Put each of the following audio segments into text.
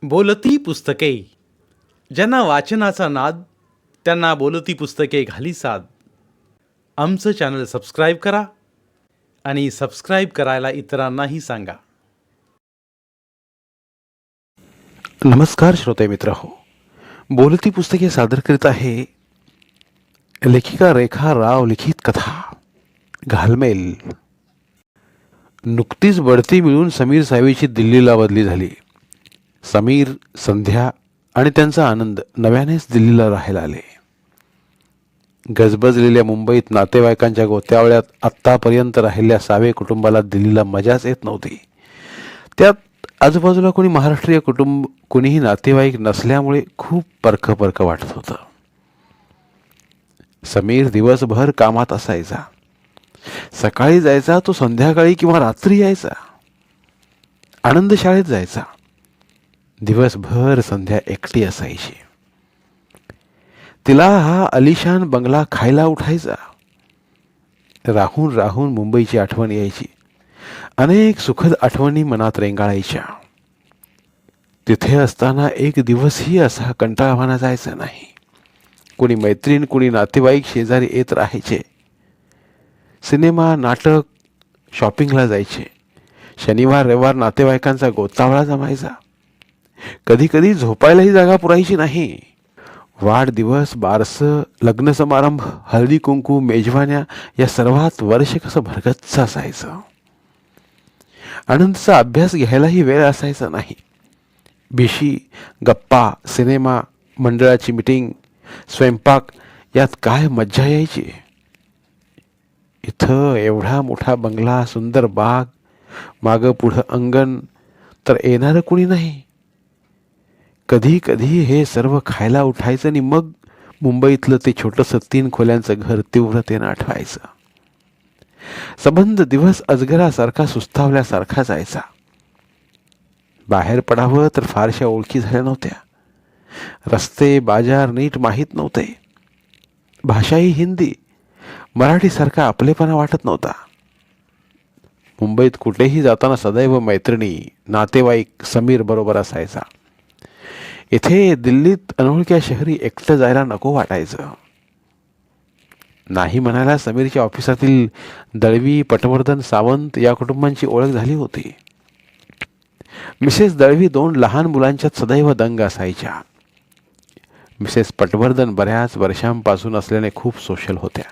बोलती पुस्तके. ज्यांना वाचनाचा नाद त्यांना बोलती पुस्तके घाली साद. आमचं चॅनल सबस्क्राईब करा आणि सबस्क्राईब करायला इतरांनाही सांगा. नमस्कार श्रोते मित्र हो, बोलती पुस्तके सादर करीत आहे लेखिका रेखा राव लिखित कथा घालमेल. नुकतीच बढती मिळून समीर साहेबची दिल्लीला बदली झाली. समीर, संध्या आणि त्यांचा आनंद नव्यानेच दिल्लीला राहायला आले. गजबजलेल्या मुंबईत नातेवाईकांच्या गोत्यावळ्यात आत्तापर्यंत राहिलेल्या सावे कुटुंबाला दिल्लीला मजाच येत नव्हती. त्यात आजूबाजूला कोणी महाराष्ट्रीय कुटुंब, कोणीही नातेवाईक नसल्यामुळे खूप परक वाटत होतं. समीर दिवसभर कामात असायचा. सकाळी जायचा तो संध्याकाळी किंवा रात्री यायचा. आनंद शाळेत जायचा. दिवसभर संध्या एकटी असायची. तिला हा अलिशान बंगला खायला उठायचा. राहून राहून मुंबईची आठवण यायची. अनेक सुखद आठवणी मनात रेंगाळायच्या. तिथे असताना एक दिवसही असा कंटाळवाणा जायचा नाही. कोणी मैत्रीण, कोणी नातेवाईक शेजारी येत राहायचे. सिनेमा, नाटक, शॉपिंगला जायचे. शनिवार रविवार नातेवाईकांचा गोतावळा जमायचा. कधी कधी झोपायलाही जागा पुरायची नाही. वाढदिवस, बारसं, लग्न समारंभ, हळदी कुंकू, मेजवान्या या सर्वात वर्ष कसं भरगच्च असायचं. आनंदचा अभ्यास घ्यायलाही वेळ असायचा नाही. भिशी, गप्पा, सिनेमा, मंडळाची मीटिंग, स्वयंपाक यात काय मज्जा यायची. इथं एवढा मोठा बंगला, सुंदर बाग, मागं पुढं अंगण, तर येणारं कुणी नाही. कधी कधी हे सर्व खायला उठायचं आणि मग मुंबईतलं ते छोटंसं 3 खोल्यांचं घर तीव्रतेनं आठवायचं. संबंध दिवस अजगरासारखा सुस्तावल्यासारखा जायचा. बाहेर पडावं तर फारशा ओळखी झाल्या नव्हत्या. रस्ते, बाजार नीट माहीत नव्हते. भाषाही हिंदी, मराठीसारखा आपलेपणा वाटत नव्हता. मुंबईत कुठेही जाताना सदैव मैत्रिणी, नातेवाईक समीर बरोबर असायचा. इथे दिल्लीत अनोळख्या शहरी एकटं जायला नको वाटायचं. नाही म्हणायला समीरच्या ऑफिसातील दळवी, पटवर्धन, सावंत या कुटुंबांची ओळख झाली होती. मिसेस दळवी 2 लहान मुलांच्यात सदैव दंग असायच्या. मिसेस पटवर्धन बऱ्याच वर्षांपासून असल्याने खूप सोशल होत्या.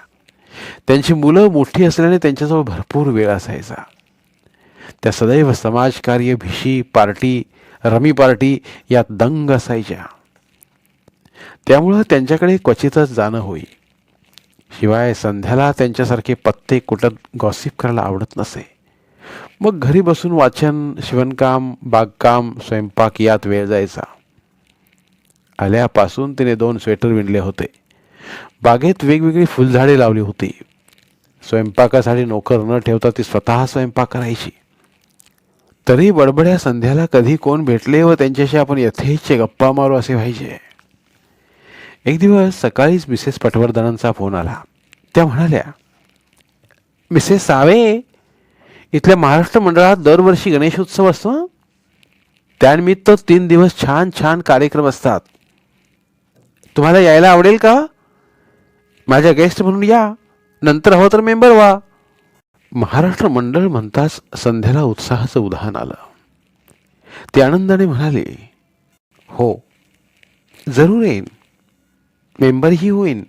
त्यांची मुलं मोठी असल्याने त्यांच्याजवळ भरपूर वेळ असायचा. त्या सदैव समाजकार्य, भिशी, पार्टी, रमी पार्टी यात दंग असायच्या. त्यामुळं त्यांच्याकडे क्वचितच जाणं होई. शिवाय संध्याला त्यांच्यासारखे पत्ते कुठत गॉसिप करायला आवडत नसे. मग घरी बसून वाचन, शिवणकाम, बागकाम, स्वयंपाक यात वेळ जायचा. आल्यापासून तिने 2 स्वेटर विणले होते. बागेत वेगवेगळी फुलझाडे लावली होती. स्वयंपाकासाठी नोकर न ठेवता ती स्वतः स्वयंपाक करायची. तरी बडबड्या संध्याला कधी कोण भेटले व त्यांच्याशी आपण यथेच्छ गप्पा मारू असे व्हायचे. एक दिवस सकाळीच मिसेस पटवर्धनांचा फोन आला. त्या म्हणाल्या, मिसेस सावे, इथल्या महाराष्ट्र मंडळात दरवर्षी गणेशोत्सव असतो. त्यानिमित्त 3 दिवस छान छान कार्यक्रम असतात. तुम्हाला यायला आवडेल का? माझ्या गेस्ट म्हणून या, नंतर हवं तर मेंबर व्हा. महाराष्ट्र मंडळ म्हणताच संध्याला उत्साहाचं उधाण आलं. ती आनंदाने म्हणाली, हो, जरूर येईन, मेंबरही होईन.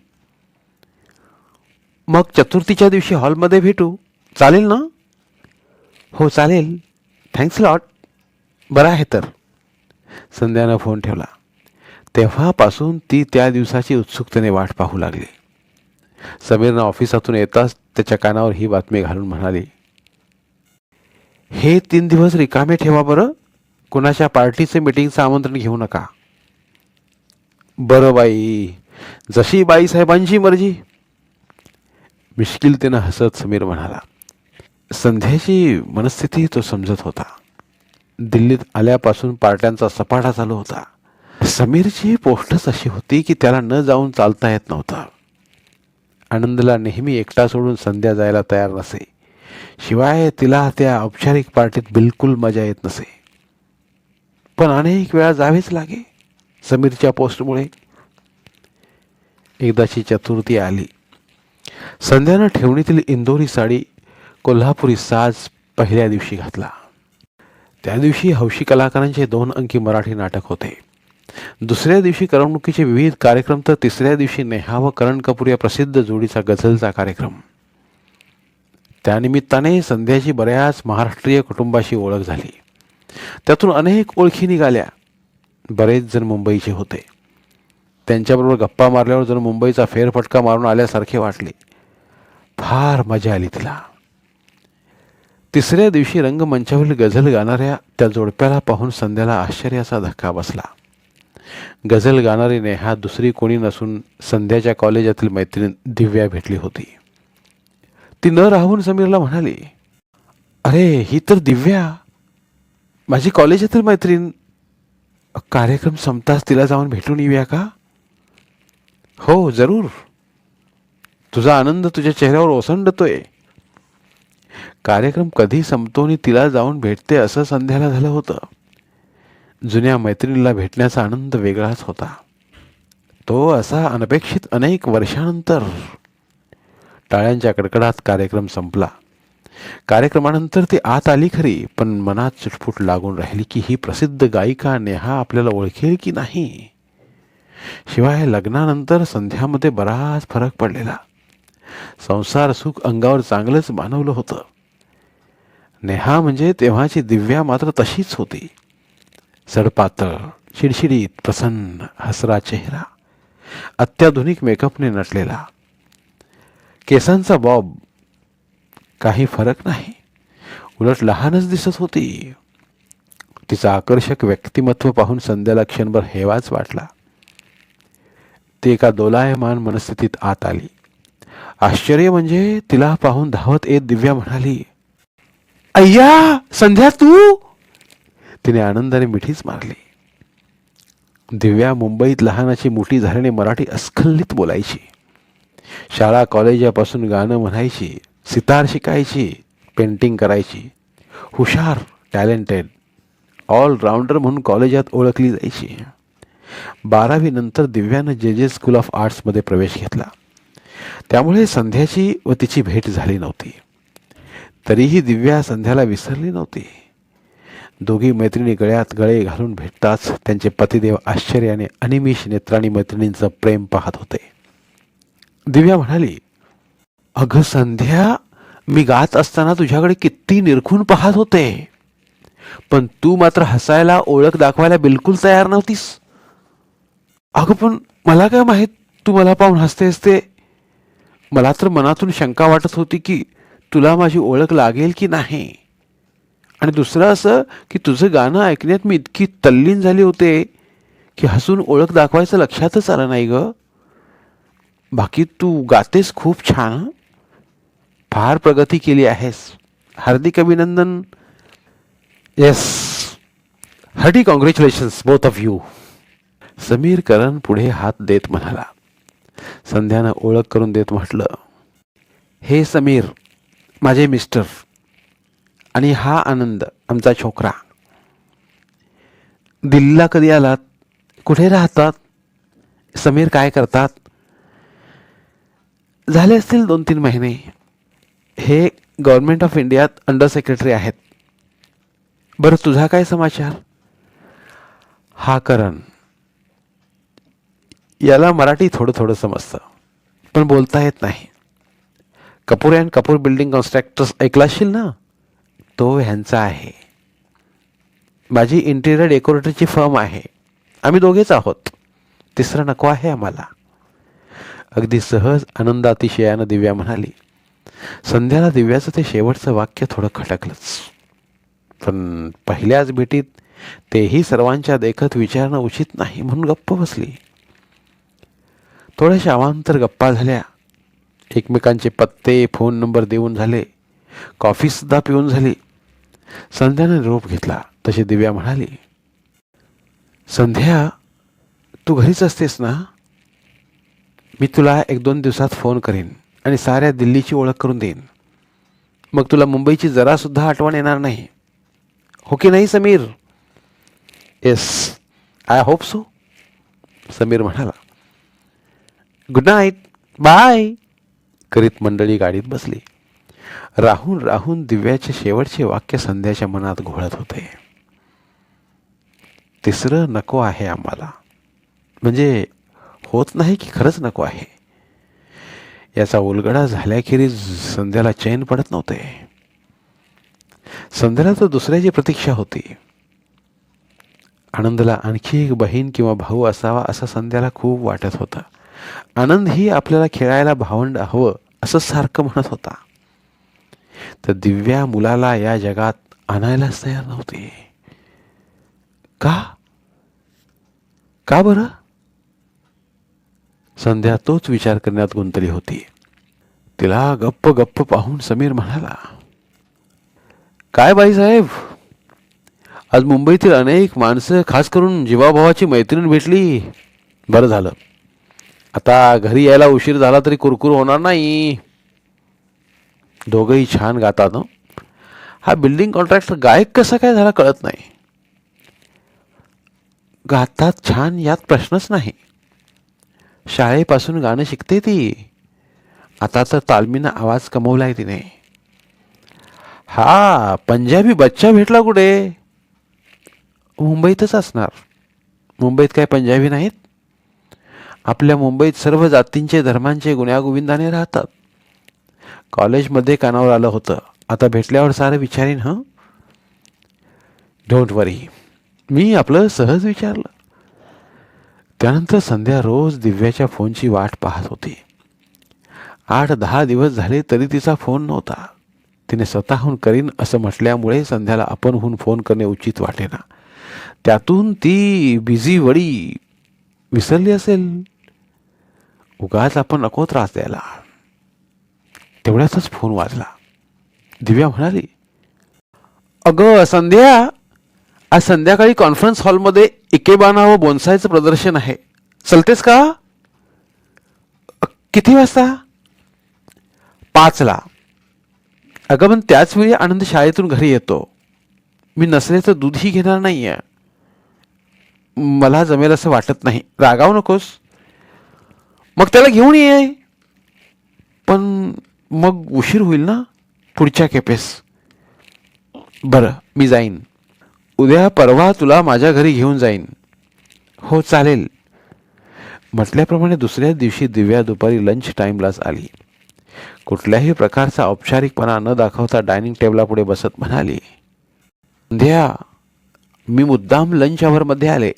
मग चतुर्थीच्या दिवशी हॉलमध्ये भेटू, चालेल ना? हो चालेल, थँक्स लॉट. बरं आहे तर. संध्यानं फोन ठेवला. तेव्हापासून ती त्या दिवसाची उत्सुकतेने वाट पाहू लागली. समीरनं ऑफिसातून येताच त्याच्या कानावर ही बातमी घालून म्हणाली, हे 3 दिवस रिकामे ठेवा बरं. कुणाच्या पार्टीचे मीटिंगचं आमंत्रण घेऊ नका. बरं बाई, जशी बाईसाहेबांची मर्जी. मिश्किलतेनं हसत समीर म्हणाला. संध्याची मनस्थिती तो समजत होता. दिल्लीत आल्यापासून पार्ट्यांचा सपाटा चालू होता. समीरची पोस्टच अशी होती की त्याला न जाऊन चालता येत नव्हतं. आनंदला नेहमी एकटा सोडून संध्या जायला तयार नसे. शिवाय तिला त्या औपचारिक पार्टीत बिलकुल मजा येत नसे. पण अनेक वेळा जावेच लागे समीरच्या पोस्टमुळे. एकदाची चतुर्थी आली. संध्यानं ठेवणीतील इंदोरी साडी, कोल्हापुरी साज पहिल्या दिवशी घातला. त्या दिवशी हौशी कलाकारांचे 2 अंकी मराठी नाटक होते. दुसऱ्या दिवशी करमणुकीचे विविध कार्यक्रम, तर तिसऱ्या दिवशी नेहा व करण कपूर या प्रसिद्ध जोडीचा गझलचा कार्यक्रम. त्यानिमित्ताने संध्याची बऱ्याच महाराष्ट्रीय कुटुंबाशी ओळख झाली. त्यातून अनेक ओळखी निघाल्या. बरेच जण मुंबईचे होते. त्यांच्याबरोबर गप्पा मारल्यावर जण मुंबईचा फेरफटका मारून आल्यासारखे वाटले. फार मजा आली तिला. तिसऱ्या दिवशी रंगमंचावरील गझल गाणाऱ्या त्या जोडप्याला पाहून संध्याला आश्चर्याचा धक्का बसला. गझल गाणारी नेहा दुसरी कोणी नसून संध्याच्या कॉलेजातील मैत्रीण दिव्या भेटली होती. ती न राहून समीरला म्हणाली, अरे ही तर दिव्या, माझी कॉलेजातील मैत्रीण. कार्यक्रम संपताच तिला जाऊन भेटून येऊया का? हो जरूर. तुझा आनंद तुझ्या चेहऱ्यावर ओसंडतोय. कार्यक्रम कधी संपतो आणि तिला जाऊन भेटते असं संध्याला झालं होतं. जुन्या मैत्रिणीला भेटण्याचा आनंद वेगळाच होता. तो असा अनपेक्षित अनेक वर्षानंतर. टाळ्यांच्या कडकडात कार्यक्रम संपला. कार्यक्रमानंतर ती आत आली खरी, पण मनात चुटपुट लागून राहिली की ही प्रसिद्ध गायिका नेहा आपल्याला ओळखेल की नाही. शिवाय लग्नानंतर संध्यामध्ये बराच फरक पडलेला. संसार सुख अंगावर चांगलंच मानवलं होतं. नेहा म्हणजे तेव्हाची दिव्या मात्र तशीच होती. सडपातळ, शिडशिडीत, प्रसन्न, हसरा चेहरा, अत्याधुनिक मेकअपने नटलेला. केसांचा बॉब, काही फरक नाही, उलट लहानच दिसत होती. तिचं आकर्षक व्यक्तिमत्व पाहून संध्याला क्षणभर हेवाच वाटला. ती एका दोलायमान मनस्थितीत आत आली. आश्चर्य म्हणजे तिला पाहून धावत येत दिव्या म्हणाली, अय्या संध्या तू. तिने आनंदाने मिठीच मारली. दिव्या मुंबईत लहानाची मोठी झाल्याने मराठी अस्खलित बोलायची. शाळा कॉलेजापासून गाणं म्हणायची, सितार शिकायची, पेंटिंग करायची. हुशार, टॅलेंटेड, ऑलराऊंडर म्हणून कॉलेजात ओळखली जायची. 12वी नंतर दिव्यानं जे स्कूल ऑफ आर्ट्समध्ये प्रवेश घेतला. त्यामुळे संध्याची व तिची भेट झाली नव्हती. तरीही दिव्या संध्याला विसरली नव्हती. दोघी मैत्रिणी गळ्यात गळे घालून भेटताच त्यांचे पतिदेव आश्चर्याने अनिमिष नेत्रांनी मैत्रिणींचं प्रेम पाहत होते. दिव्या म्हणाली, अगं संध्या, मी गात असताना तुझ्याकडे किती निरखून पाहत होते, पण तू मात्र हसायला, ओळख दाखवायला बिलकुल तयार नव्हतीस. अगं पण मला काय माहीत तू मला पाहून हसतेस ते. मला तर मनातून शंका वाटत होती की तुला माझी ओळख लागेल की नाही. आणि दुसरं असं की तुझं गाणं ऐकण्यात मी इतकी तल्लीन झाले होते की हसून ओळख दाखवायचं लक्षातच आलं नाही ग. बाकी तू गातेस खूप छान. फार प्रगती केली आहेस. हार्दिक अभिनंदन. Yes, hearty congratulations both of you. Sameer Karan पुढे हात देत म्हणाला. संध्यानं ओळख करून देत म्हटलं, हे समीर माझे मिस्टर, आणि हा आनंद आमचा छोकरा. दिल्लीला कधी आलात? कुठे राहतात? समीर काय करतात? झाले असतील 2-3 महिने. हे गव्हर्नमेंट ऑफ इंडियात अंडर सेक्रेटरी आहेत. बरं तुझा काय समाचार? हा करण. याला मराठी थोडं थोडं समजतं, पण बोलता येत नाही. Kapoor and Kapoor building contractors ऐकला असशील ना, तो ह्यांचा आहे. माझी इंटिरियर डेकोरेटरची फर्म आहे. आम्ही दोघेच आहोत, तिसरं नको आहे आम्हाला. अगदी सहज आनंदातिशयानं दिव्या म्हणाली. संध्याला दिव्याचं ते शेवटचं वाक्य थोडं खटकलंच, पण पहिल्याच भेटीत तेही सर्वांच्या देखत विचारणं उचित नाही म्हणून गप्प बसली. थोड्याशा अवांतर गप्पा झाल्या. एकमेकांचे पत्ते, फोन नंबर देऊन झाले. कॉफीसुद्धा पिऊन झाली. संध्याने निरोप घेतला तशी दिव्या म्हणाली, संध्या तू घरीच असतेस ना? मी तुला 1-2 दिवसात फोन करीन आणि साऱ्या दिल्लीची ओळख करून देईन. मग तुला मुंबईची जरासुद्धा आठवण येणार नाही, हो की नाही Sameer? Yes, I hope so, Sameer म्हणाला. गुड नाईट, बाय करीत मंडळी गाडीत बसली. राहून राहून दिव्याचे शेवटचे वाक्य संध्याच्या मनात घोळत होते. तिसरं नको आहे आम्हाला. म्हणजे होत नाही की खरंच नको आहे, याचा उलगडा झाल्याखेरीज संध्याला चैन पडत नव्हते. संध्याला तर दुसऱ्याची प्रतीक्षा होती. आनंदला आणखी एक बहीण किंवा भाऊ असावा असं संध्याला खूप वाटत होतं. आनंद ही आपल्याला खेळायला भावंड हवं असं सारखं म्हणत होता. तर दिव्या मुलाला या जगात आणायलाच तयार नव्हती. का का बरं? संध्या तोच विचार करण्यात गुंतली होती. तिला गप्प गप्प पाहून समीर म्हणाला, काय बाईसाहेब, आज मुंबईतील अनेक माणसं, खास करून जीवाभावाची मैत्रीण भेटली. बरं झालं, आता घरी यायला उशीर झाला तरी कुरकुर होणार नाही. दोघंही छान गातात. हा बिल्डिंग कॉन्ट्रॅक्टर गायक कसा काय झाला कळत नाही. गातात छान यात प्रश्नच नाही. शाळेपासून गाणं शिकते ती. आता तर तालमीनं आवाज कमवलाय तिने. हा पंजाबी बच्चा भेटला कुठे? मुंबईतच असणार. मुंबईत काय पंजाबी नाहीत? आपल्या मुंबईत सर्व जातींचे धर्मांचे गुण्यागोविंदाने राहतात. कॉलेजमध्ये कानावर आलं होतं. आता भेटल्यावर सारं विचारीन. हं, डोंट वरी, मी आपलं सहज विचारलं. त्यानंतर संध्या रोज दिव्याच्या फोनची वाट पाहत होती. 8-10 दिवस झाले तरी तिचा फोन नव्हता. तिने स्वतःहून करीन असं म्हटल्यामुळे संध्याला आपणहून फोन करणे उचित वाटेना. त्यातून ती बिझी वडी विसरली असेल. उगाच आपण नको त्रास द्यायला. तेवढ्यातच फोन वाजला. दिव्या म्हणाली, अगं संध्या, आज संध्याकाळी कॉन्फरन्स हॉलमध्ये इकेबाना व बोन्सायचं प्रदर्शन आहे. चलतेस का? किती वाजता? 5ला. अगं पण त्याच वेळी आनंद शाळेतून घरी येतो. मी नसले तर दूधही घेणार नाहीये. मला जमेल असं वाटत नाही. रागावू नकोस. मग त्याला घेऊन ये. पण मग उशीर होईल ना पुढच्या खेपेस. बरं, मी जाईन. उद्या परवा तुला माझ्या घरी घेऊन जाईन. हो चालेल म्हटल्याप्रमाणे दुसऱ्या दिवशी दिव्या दुपारी लंच टाईमलाच आली. कुठल्याही प्रकारचा औपचारिकपणा न दाखवता डायनिंग टेबलापुढे बसत म्हणाली, संध्या, मी मुद्दाम लंच आवरमध्ये आले.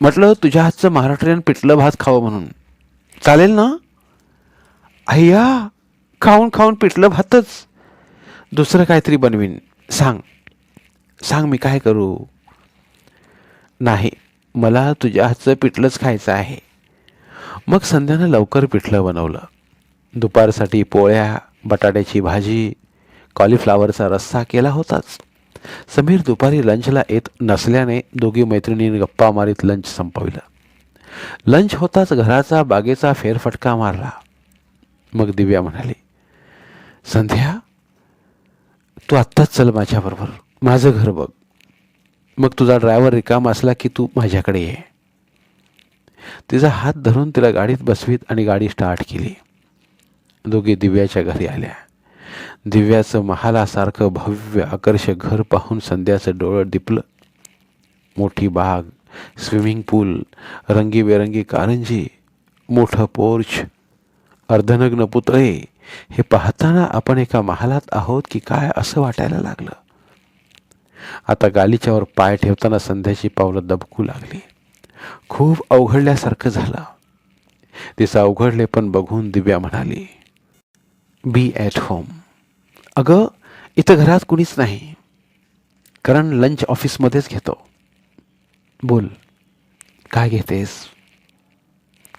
म्हटलं तुझ्या हातचं महाराष्ट्रीयन पिठलं भात खावं म्हणून. चालेल ना? अय्या, खाऊन खाऊन पिठलं भातच. दुसरं काहीतरी बनवीन. सांग सांग, मी काय करू? नाही, मला तुझ्या हातचं पिठलंच खायचं आहे. मग संध्यानं लवकर पिठलं बनवलं. दुपारसाठी पोळ्या, बटाट्याची भाजी, कॉलीफ्लावरचा रस्सा केला होताच. समीर दुपारी लंचला येत नसल्याने दोघी मैत्रिणींनी गप्पा मारीत लंच संपविलं. लंच होताच घराचा बागेचा फेरफटका मारला. मग दिव्या म्हणाली, संध्या, तू आत्ताच चल माझ्याबरोबर. माझं घर बघ. मग तुझा ड्रायव्हर रिकाम असला की तू माझ्याकडे ये. तिचा हात धरून तिला गाडीत बसवीत आणि गाडी स्टार्ट केली. दोघी दिव्याच्या घरी आल्या. दिव्याचं महालासारखं भव्य आकर्षक घर पाहून संध्याचं डोळं दिपलं. मोठी बाग, स्विमिंग पूल, रंगीबेरंगी कारंजी, मोठं पोर्च, अर्धनग्न पुतळे, हे पाहताना आपण एका महालात आहोत की काय असं वाटायला लागलं. आता गालीच्यावर पाय ठेवताना संध्याची पावलं दबकू लागली. खूप अवघडल्यासारखं झालं. तिचं अवघडलेपण बघून दिव्या म्हणाली, बी ॲट होम. अगं, इथं घरात कुणीच नाही, कारण लंच ऑफिसमध्येच घेतो. बोल, काय घेतेस?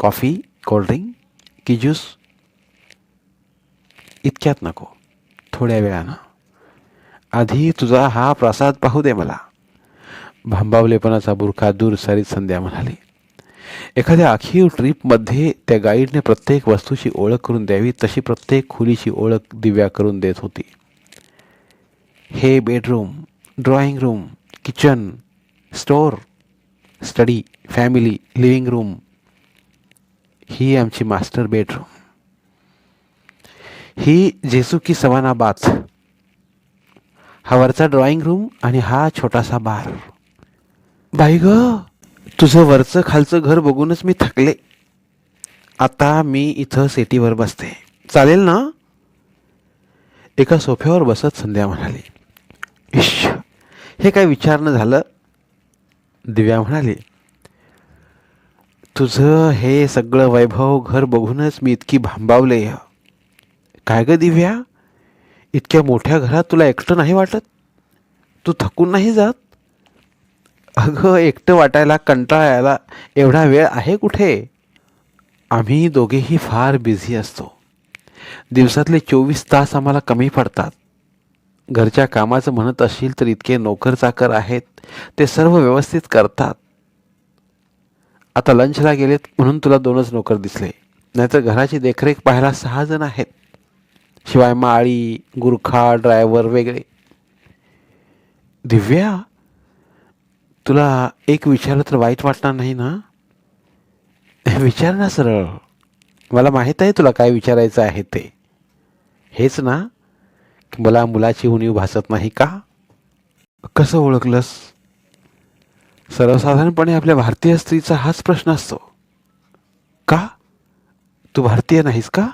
कॉफी, कोल्ड्रिंक की ज्यूस? इतक्यात नको, थोड्या वेळानं. आधी तुझा हा प्रसाद पाहू दे मला. भांबावलेपणाचा बुरखा दूर सारीत संध्या म्हणाली. एखाद्या आखीव ट्रीपमध्ये त्या गाईडने प्रत्येक वस्तूची ओळख करून द्यावी तशी प्रत्येक खोलीची ओळख दिव्या करून देत होती. हे bedroom, drawing room, kitchen, store, study, family, living room, ही आमची मास्टर बेडरूम. ही जेसू की सवाना बाथ, हा वरचा ड्रॉइंग रूम आणि हा छोटासा बार. बाई ग, तुझं वरचं खालचं घर बघूनच मी थकले. आता मी इथं सेटीवर बसते, चालेल ना? एका सोफ्यावर बसत संध्या म्हणाली. इश्श, हे काय विचारणं झालं? दिव्या म्हणाली. तुझं हे सगळं वैभव घर बघूनच मी इतकी भांबावले. काय ग दिव्या, इतक्या मोठ्या घरात तुला एकटं नाही वाटत? तू थकून नाही जात? अगं, एकटं वाटायला, कंटाळा यायला एवढा वेळ आहे कुठे? आम्ही दोघेही फार बिझी असतो. दिवसातले 24 तास आम्हाला कमी पडतात. घरच्या कामाचं म्हणत असशील तर इतके नोकर चाकर आहेत, ते सर्व व्यवस्थित करतात. आता लंचला गेलेत म्हणून तुला 2च नोकर दिसले, नाहीतर घराची देखरेख पाहायला 6 जण आहेत. शिवाय माळी, गुरखा, ड्रायव्हर वेगळे. दिव्या, तुला एक विचारलं तर वाईट वाटणार नाही ना? विचार ना सरळ. मला माहीत आहे तुला काय विचारायचं आहे ते. हेच ना, की मला मुलाची उणीव भासत नाही का? कसं ओळखलंस? सर्वसाधारणपणे आपल्या भारतीय स्त्रीचा हाच प्रश्न असतो. का? तू भारतीय नाहीस का?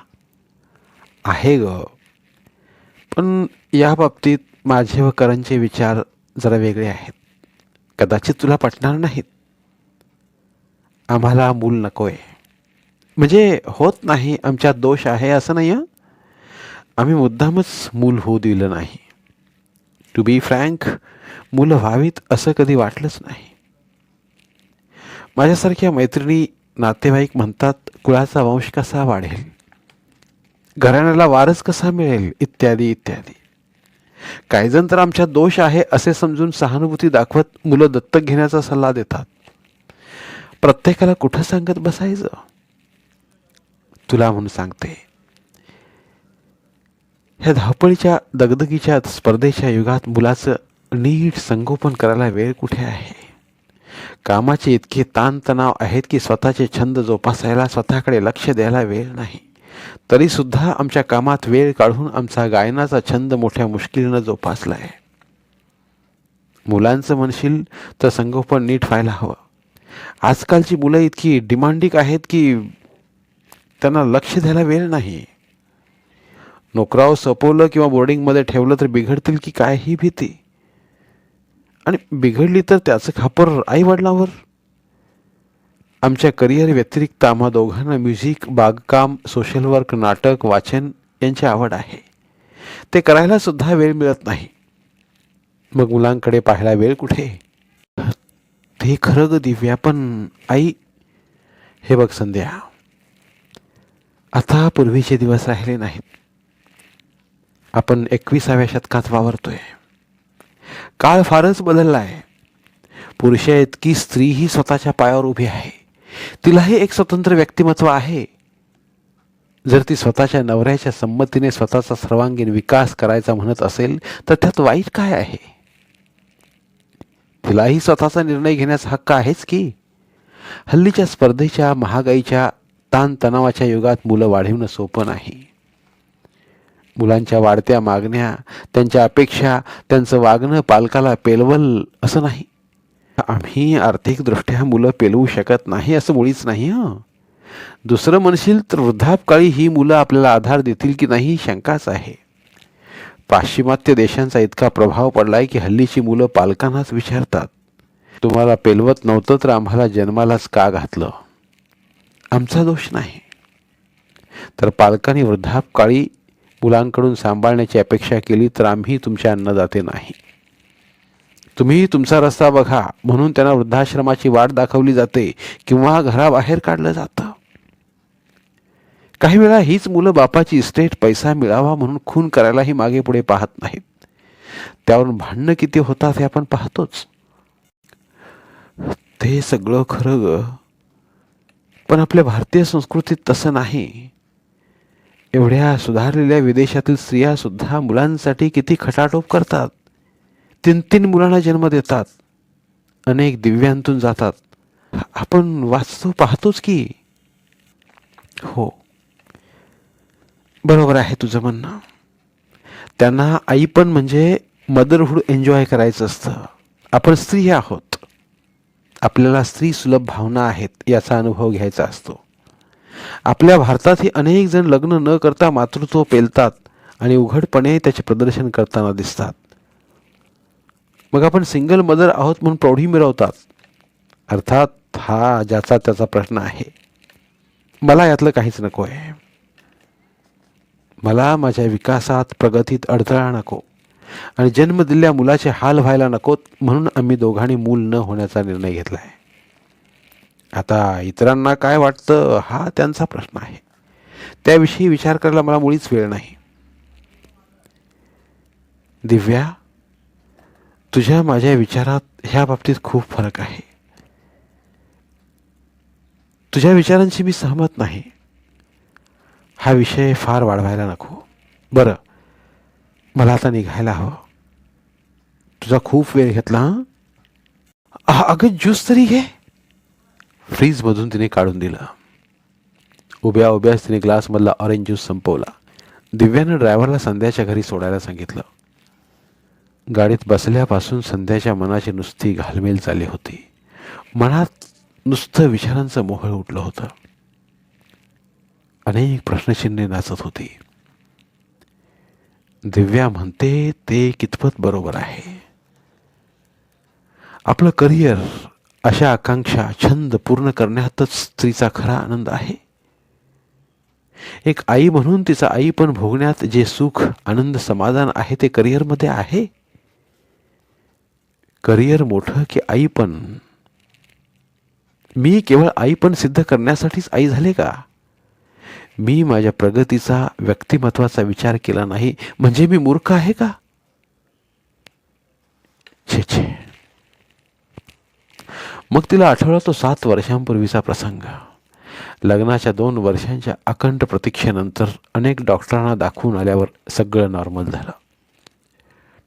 आहे ग, पण या बाबतीत माझे व करणचे विचार जरा वेगळे आहेत. कदाचित तुला पटणार नाहीत. आम्हाला मूल नकोय. म्हणजे होत नाही, आमच्यात दोष आहे असं नाही हं. आम्ही मुद्दामच मूल होऊ दिलं नाही. टू बी फ्रँक, मुलं व्हावीत असं कधी वाटलंच नाही. माझ्यासारख्या मैत्रिणी, नातेवाईक म्हणतात कुळाचा वंश कसा वाढेल, घराण्याला वारस कसा मिळेल, इत्यादी इत्यादी. काही जण तर आमच्यात दोष आहे असे समजून सहानुभूती दाखवत मुलं दत्तक घेण्याचा सल्ला देतात. प्रत्येकाला कुठं सांगत बसायचं? तुला म्हणून सांगते, ह्या धावपळीच्या दगदगीच्या स्पर्धेच्या युगात मुलाचं नीट संगोपन करायला वेळ कुठे आहे? कामाचे इतके ताणतणाव आहेत की स्वतःचे छंद जोपासायला, स्वतःकडे लक्ष द्यायला वेळ नाही. तरी सुद्धा आमच्या कामात वेळ काढून आमचा गायनाचा छंद मोठ्या मुश्किलीनं जोपासलाय. मुलांचं म्हणशील तर संगोपन नीट व्हायला हवं. आजकालची मुलं इतकी डिमांडिंग आहेत की त्यांना लक्ष द्यायला वेळ नाही. नोकरावर सोपवलं किंवा बोर्डिंगमध्ये ठेवलं तर बिघडतील की काय ही भीती. आणि बिघडली तर त्याचं खापर आई वडिलांवर. आमच्या करिअर व्यतिरिक्त आम्हा दोघांना म्युझिक, बागकाम, सोशल वर्क, नाटक, वाचन यांची आवड आहे. ते करायला सुद्धा वेळ मिळत नाही. मग मुलांकडे पाहायला वेळ कुठे? ते खरं ग दिव्या, पण आई, हे बघ संध्या, आता पूर्वीचे दिवस राहिले नाहीत. आपण 21व्या शतकात वावरतोय. काळ फारच बदलला आहे. पुरुषा इतकी स्त्रीही स्वतःच्या पायावर उभी आहे. तिलाही एक स्वतंत्र व्यक्तिमत्व आहे. जर ती स्वतःच्या नवऱ्याच्या संमतीने स्वतःचा सर्वांगीण विकास करायचा म्हणत असेल तर त्यात वाईट काय आहे? तिलाही स्वतःचा निर्णय घेण्याचा हक्क आहेच की. हल्लीच्या स्पर्धेच्या, महागाईच्या, ताणतणावाच्या युगात मुलं वाढवणं सोपं नाही. मुलांच्या वाढत्या मागण्या, त्यांच्या अपेक्षा, त्यांचं वागणं पालकाला पेलवल असं नाही. आम्ही आर्थिकदृष्ट्या मुलं पेलवू शकत नाही असं मुळीच नाही हं. दुसरं म्हणशील तर वृद्धापकाळी ही मुलं आपल्याला आधार देतील की नाही शंकाच आहे. पाश्चिमात्य देशांचा इतका प्रभाव पडलाय की हल्लीची मुलं पालकांनाच विचारतात, तुम्हाला पेलवत नव्हतं तर आम्हाला जन्मालाच का घातलं? आमचा दोष नाही. तर पालकांनी वृद्धापकाळी मुलांकडून सांभाळण्याची अपेक्षा केली तर आम्ही तुमचे अन्नदाते नाही. तुम्ही तुमचा रस्ता बघा म्हणून त्यांना वृद्धाश्रमाची वाट दाखवली जाते किंवा घराबाहेर काढलं जातं. काही वेळा हीच मुलं बापाची इस्टेट, पैसा मिळावा म्हणून खून करायलाही मागे पुढे पाहत नाहीत. त्यावरून भांडणं किती होतात हे आपण पाहतोच. ते सगळं खरं ग, पण आपल्या भारतीय संस्कृतीत तसं नाही. एवढ्या सुधारलेल्या विदेशातील स्त्रिया सुद्धा मुलांसाठी किती खटाटोप करतात. 3-3 मुलांना जन्म देतात. अनेक दिव्यांतून जातात. आपण वाचतो पाहतोच की. हो, बरोबर आहे तुझं म्हणणं. त्यांना आई पण म्हणजे मदरहूड एन्जॉय करायचं असतं. आपण स्त्री आहोत, आपल्याला स्त्री सुलभ भावना आहेत याचा अनुभव घ्यायचा असतो. आपल्या भारतातही अनेक जण लग्न न करता मातृत्व पेलतात आणि उघडपणे त्याचे प्रदर्शन करताना दिसतात. मग आपण सिंगल मदर आहोत म्हणून प्रौढी मिरवतात. अर्थात हा ज्याचा त्याचा प्रश्न आहे. मला यातलं काहीच नको आहे. मला माझ्या विकासात प्रगतीत अडथळा नको आणि जन्म दिलेल्या मुलाचे हाल व्हायला नकोत, म्हणून आम्ही दोघांनी मूल न होण्याचा निर्णय घेतला आहे. आता इतरांना काय वाटतं हा त्यांचा प्रश्न आहे. त्याविषयी विचार करायला मला मुळीच वेळ नाही. दिव्या, तुझ्या माझ्या विचारात ह्या बाबतीत खूप फरक आहे. तुझ्या विचारांशी मी सहमत नाही. हा विषय फार वाढवायला नको. बरं, मला आता निघायला हवं. तुझा खूप वेळ घेतला. अगं ज्यूस तरी घे. फ्रीजमधून तिने काढून दिलं. उभ्या उभ्याच तिने ग्लासमधला ऑरेंज ज्यूस संपवला. दिव्यानं ड्रायव्हरला संध्याच्या घरी सोडायला सांगितलं. गाडीत बसल्यापासून संध्याच्या मनाची नुसती घालमेल चालली होती. मनात नुसतं विचारांचं मोहळ उठलं होतं. अनेक प्रश्नचिन्हे नाचत होती. दिव्या म्हणते ते कितपत बरोबर आहे. आपलं करिअर, अशा आकांक्षा, छंद पूर्ण करण्यातच स्त्रीचा खरा आनंद आहे. एक आई म्हणून तिचा आई पण भोगण्यात जे सुख, आनंद, समाधान आहे ते करिअरमध्ये आहे. करिअर मोठं की आई पण? मी केवळ आई पण सिद्ध करण्यासाठीच आई झाले का? मी माझ्या प्रगतीचा, व्यक्तिमत्वाचा विचार केला नाही म्हणजे मी मूर्ख आहे का? छे छे. मग तिला आठवला तो 7 वर्षांपूर्वीचा प्रसंग. लग्नाच्या 2 वर्षांच्या अखंड प्रतीक्षेनंतर अनेक डॉक्टरांना दाखवून आल्यावर सगळं नॉर्मल झालं.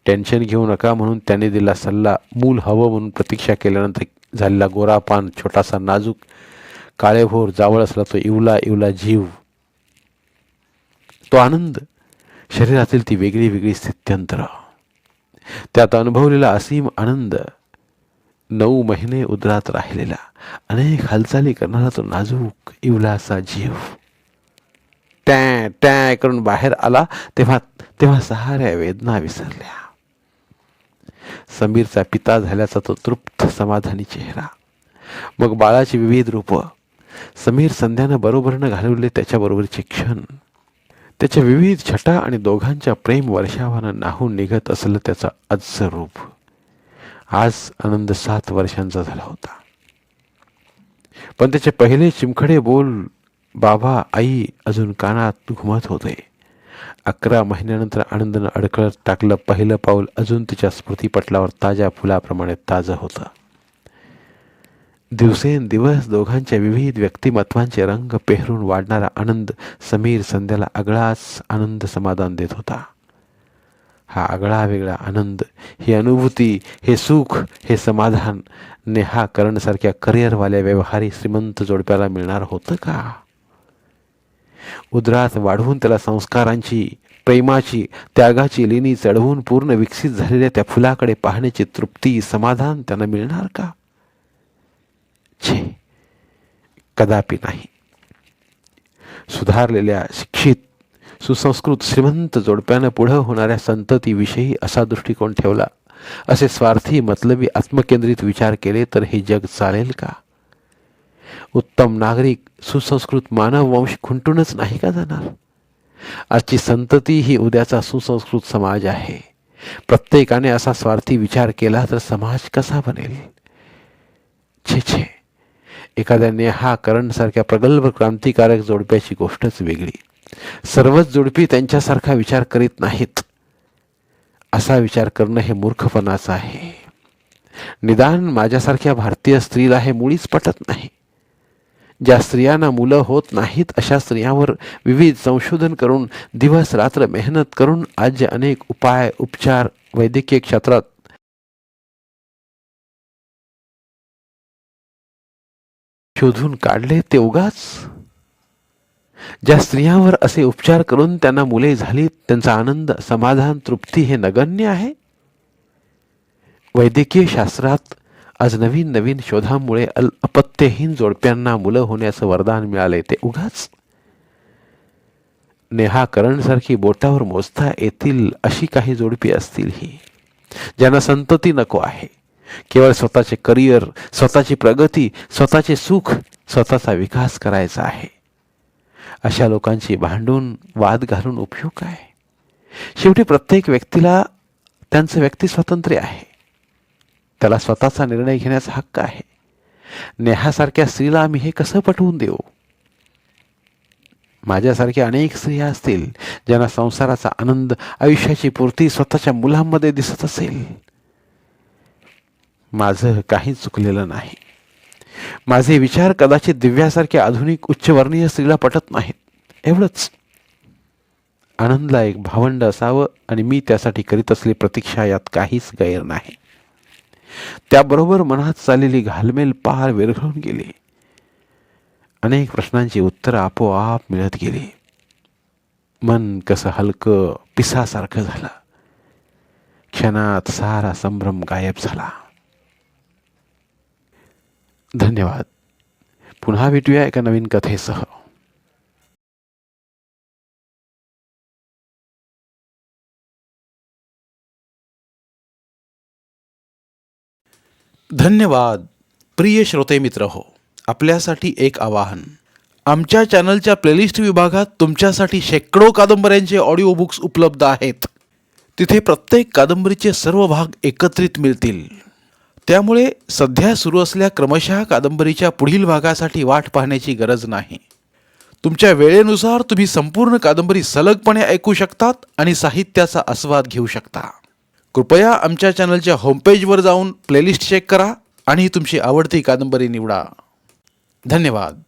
टेन्शन घेऊ नका म्हणून त्याने दिला सल्ला, मूल हवं म्हणून प्रतीक्षा केल्यानंतर झालेला गोरापान, छोटासा नाजूक काळेभोर जावळ असला तो इवला इवला जीव, तो आनंद, शरीरातील ती वेगळी वेगळी स्थित्यंतर, त्यात अनुभवलेला असीम आनंद, 9 महिने उदरात राहिलेला, अनेक हालचाली करणारा तो नाजूक इवला असा जीव टॅ टॅ करून बाहेर आला तेव्हा तेव्हा साऱ्या वेदना विसरल्या. समीरचा पिता झाल्याचा तो तृप्त समाधानी चेहरा, मग बाळाची विविध रूप, समीर संध्यानं बरोबरनं घालवले त्याच्याबरोबरचे क्षण, त्याच्या विविध छटा आणि दोघांच्या प्रेम वर्षावानं नाहून निघत असलं त्याचं आजचं रूप. आज आनंद 7 वर्षांचा झाला होता. पण त्याचे पहिले चिमखडे बोल बाबा आई अजून कानात घुमत होते. 11 महिन्यानंतर आनंदानं अडकळत टाकलं पहिलं पाऊल अजून तिच्या स्मृतीपटलावर ताज्या फुलाप्रमाणे ताजं होतं. दिवसेंदिवस दोघांच्या विविध व्यक्तिमत्वांचे रंग पेहरून वाढणारा आनंद समीर संध्याला आगळाच आनंद समाधान देत होता. हा आगळा वेगळा आनंद, ही अनुभूती, हे सुख, हे समाधान नेहा करणसारख्या करिअरवाल्या व्यवहारी श्रीमंत जोडप्याला मिळणार होतं का? उदरात वाढवून त्याला संस्कारांची, प्रेमाची, त्यागाची लेणी चढवून पूर्ण विकसित झालेल्या त्या फुलाकडे पाहण्याची तृप्ती, समाधान त्यांना मिळणार का? छे, कदापि नाही. सुधारलेल्या, शिक्षित, सुसंस्कृत श्रीमंत जोडप्यानं पुढं होणाऱ्या संततीविषयी असा दृष्टिकोन ठेवला, असे स्वार्थी, मतलबी, आत्मकेंद्रित विचार केले तर हे जग चालेल का? उत्तम नागरिक, सुसंस्कृत मानव वंश खुंटूनच नाही का जाणार? आजची संतती ही उद्याचा सुसंस्कृत समाज आहे. प्रत्येकाने असा स्वार्थी विचार केला तर समाज कसा बनेल? छे छे. एखाद्या नेहा करणसारख्या प्रगल्भ क्रांतिकारक जोडप्याची गोष्टच वेगळी. सर्वच जोडपी त्यांच्यासारखा विचार करीत नाहीत. असा विचार करणं हे मूर्खपणाचं आहे. निदान माझ्यासारख्या भारतीय स्त्रीला हे मुळीच पटत नाही. ज्या स्त्रियांना मुलं होत नाहीत अशा स्त्रियांवर विविध संशोधन करून, दिवस रात्र मेहनत करून आज जे अनेक उपाय, उपचार वैद्यकीय क्षेत्रात शोधून काढले ते उगाच? ज्या स्त्रियांवर असे उपचार करून त्यांना मुले झाली त्यांचा आनंद, समाधान, तृप्ती हे नगण्य आहे? वैद्यकीय शास्त्रात आज नवीन नवीन शोधांमुळे अपत्यहीन जोडप्यांना मुलं होण्याचं वरदान मिळाले ते उगाच? नेहा करणसारखी बोटावर मोजता येतील अशी काही जोडपी असतील ही, ज्यांना संतती नको आहे, केवळ स्वतःचे करिअर, स्वतःची प्रगती, स्वतःचे सुख, स्वतःचा विकास करायचा आहे. अशा लोकांची भांडून वाद घालून उपयोग काय? शेवटी प्रत्येक व्यक्तीला त्यांचं व्यक्ती स्वातंत्र्य आहे. त्याला स्वतःचा निर्णय घेण्याचा हक्क आहे. नेहासारख्या स्त्रीला आम्ही हे कसं पटवून देऊ? माझ्यासारख्या अनेक स्त्रिया असतील ज्यांना संसाराचा आनंद, आयुष्याची पूर्ती स्वतःच्या मुलांमध्ये दिसत असेल. माझं काहीच चुकलेलं नाही. माझे विचार कदाचित दिव्यासारख्या आधुनिक उच्चवर्णीय स्त्रीला पटत नाहीत, एवढंच. आनंदला एक भावंड असावं आणि मी त्यासाठी करीत असलेली प्रतीक्षा यात काहीच गैर नाही. त्याबरोबर मनात चाललेली घालमेल पार विरघळून गेली. अनेक प्रश्नांची उत्तरं आपोआप मिळत गेली. मन कसं हलकं पिसासारखं झालं. क्षणात सारा संभ्रम गायब झाला. धन्यवाद. पुन्हा भेटूया एका नवीन कथेसह. धन्यवाद. प्रिय श्रोते मित्र हो, आपल्यासाठी एक आवाहन. आमच्या चॅनलच्या प्लेलिस्ट विभागात तुमच्यासाठी शेकडो कादंबऱ्यांचे ऑडिओ बुक्स उपलब्ध आहेत. तिथे प्रत्येक कादंबरीचे सर्व भाग एकत्रित मिळतील. त्यामुळे सध्या सुरू असलेल्या क्रमशः कादंबरीच्या पुढील भागासाठी वाट पाहण्याची गरज नाही. तुमच्या वेळेनुसार तुम्ही संपूर्ण कादंबरी सलगपणे ऐकू शकतात आणि साहित्याचा आस्वाद घेऊ शकता. कृपया आमच्या चॅनलच्या होमपेजवर जाऊन प्लेलिस्ट चेक करा आणि तुमची आवडती कादंबरी निवडा. धन्यवाद.